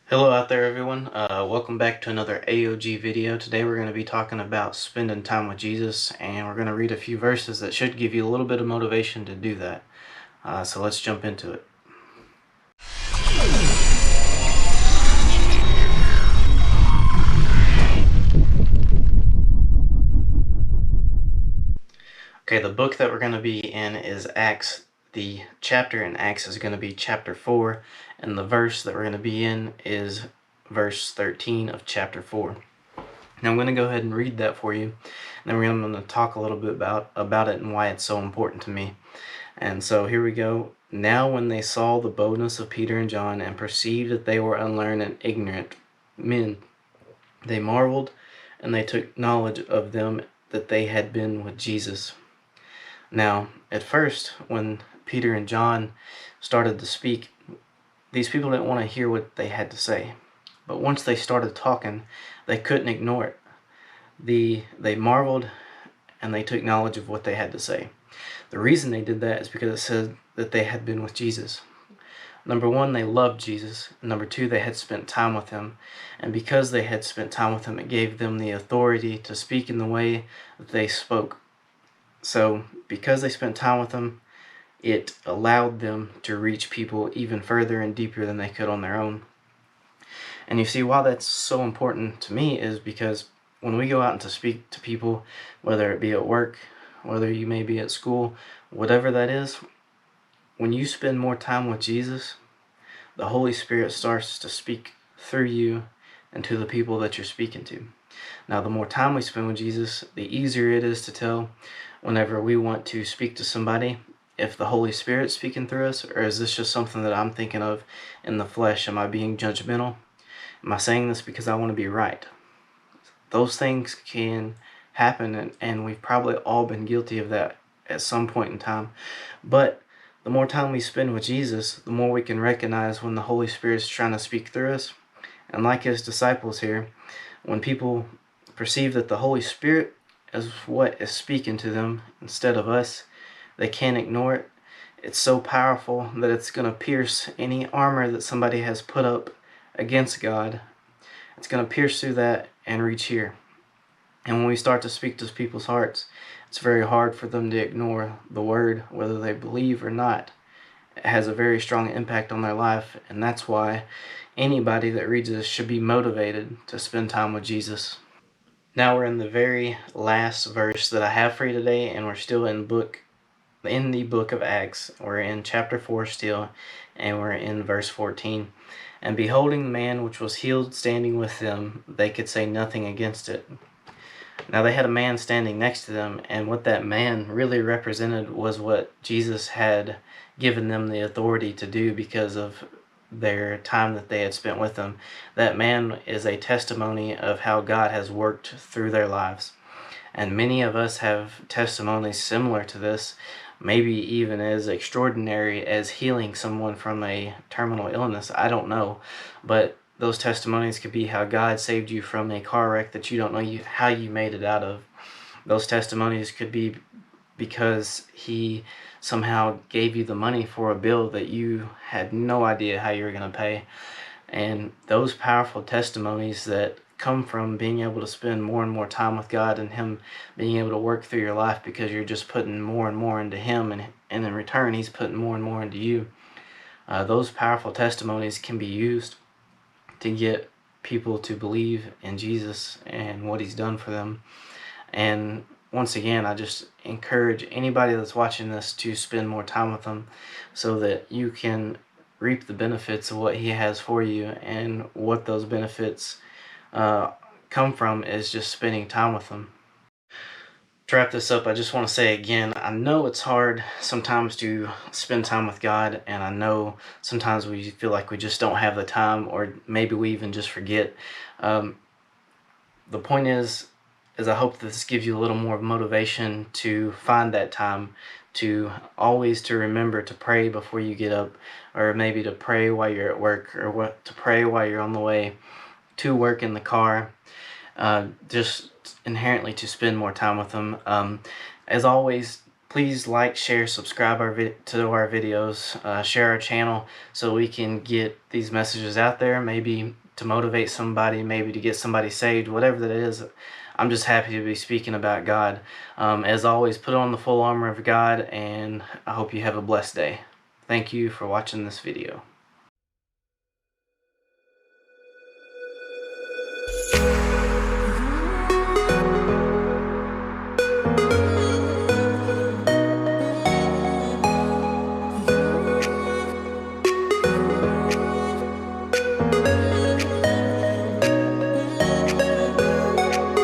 Hello out there everyone, welcome back to another AOG video. Today we're going to be talking about spending time with Jesus, and we're going to read a few verses that should give you a little bit of motivation to do that. So let's jump into it. Okay, the book that we're going to be in is Acts. The chapter in Acts is going to be chapter 4, and the verse that we're going to be in is verse 13 of chapter 4. Now I'm going to go ahead and read that for you, and then we're going to talk a little bit about it and why it's so important to me. And so here we go. Now when they saw the boldness of Peter and John and perceived that they were unlearned and ignorant men, they marveled, and they took knowledge of them that they had been with Jesus. Now, at first, when Peter and John started to speak, these people didn't want to hear what they had to say. But once they started talking, they couldn't ignore it. They marveled, and they took knowledge of what they had to say. The reason they did that is because it said that they had been with Jesus. Number one, they loved Jesus. Number two, they had spent time with him. And because they had spent time with him, it gave them the authority to speak in the way that they spoke. So because they spent time with him, it allowed them to reach people even further and deeper than they could on their own. And you see, why that's so important to me is because when we go out and to speak to people, whether it be at work, whether you may be at school, whatever that is, when you spend more time with Jesus, the Holy Spirit starts to speak through you and to the people that you're speaking to. Now, the more time we spend with Jesus, the easier it is to tell whenever we want to speak to somebody if the Holy Spirit's speaking through us, or is this just something that I'm thinking of in the flesh? Am I being judgmental? Am I saying this because I want to be right? Those things can happen, and we've probably all been guilty of that at some point in time. But the more time we spend with Jesus, the more we can recognize when the Holy Spirit's trying to speak through us. And like his disciples here, when people perceive that the Holy Spirit is what is speaking to them instead of us, they can't ignore it. It's so powerful that it's going to pierce any armor that somebody has put up against God. It's going to pierce through that and reach here. And when we start to speak to people's hearts, it's very hard for them to ignore the word, whether they believe or not. It has a very strong impact on their life, and that's why anybody that reads this should be motivated to spend time with Jesus. Now we're in the very last verse that I have for you today, and we're still in the book of Acts. We're in chapter 4 still, and we're in verse 14. And beholding the man which was healed standing with them, they could say nothing against it. Now they had a man standing next to them, and what that man really represented was what Jesus had given them the authority to do because of their time that they had spent with him. That man is a testimony of how God has worked through their lives. And many of us have testimonies similar to this, maybe even as extraordinary as healing someone from a terminal illness. I don't know, but those testimonies could be how God saved you from a car wreck that you don't know how you made it out of. Those testimonies could be because he somehow gave you the money for a bill that you had no idea how you were going to pay. And those powerful testimonies that come from being able to spend more and more time with God and him being able to work through your life because you're just putting more and more into him, and in return he's putting more and more into you. Those powerful testimonies can be used to get people to believe in Jesus and what he's done for them. And once again, I just encourage anybody that's watching this to spend more time with him so that you can reap the benefits of what he has for you. And what those benefits come from is just spending time with him. To wrap this up, I just want to say again, I know it's hard sometimes to spend time with God, and I know sometimes we feel like we just don't have the time, or maybe we even just forget. The point is I hope this gives you a little more motivation to find that time, to always to remember to pray before you get up, or maybe to pray while you're at work, or to pray while you're on the way to work in the car. Just inherently to spend more time with them. As always, Please like, share, subscribe to our videos, share our channel so we can get these messages out there, maybe to motivate somebody, maybe to get somebody saved, whatever that is. I'm just happy to be speaking about God. As always, put on the full armor of God, and I hope you have a blessed day. Thank you for watching this video.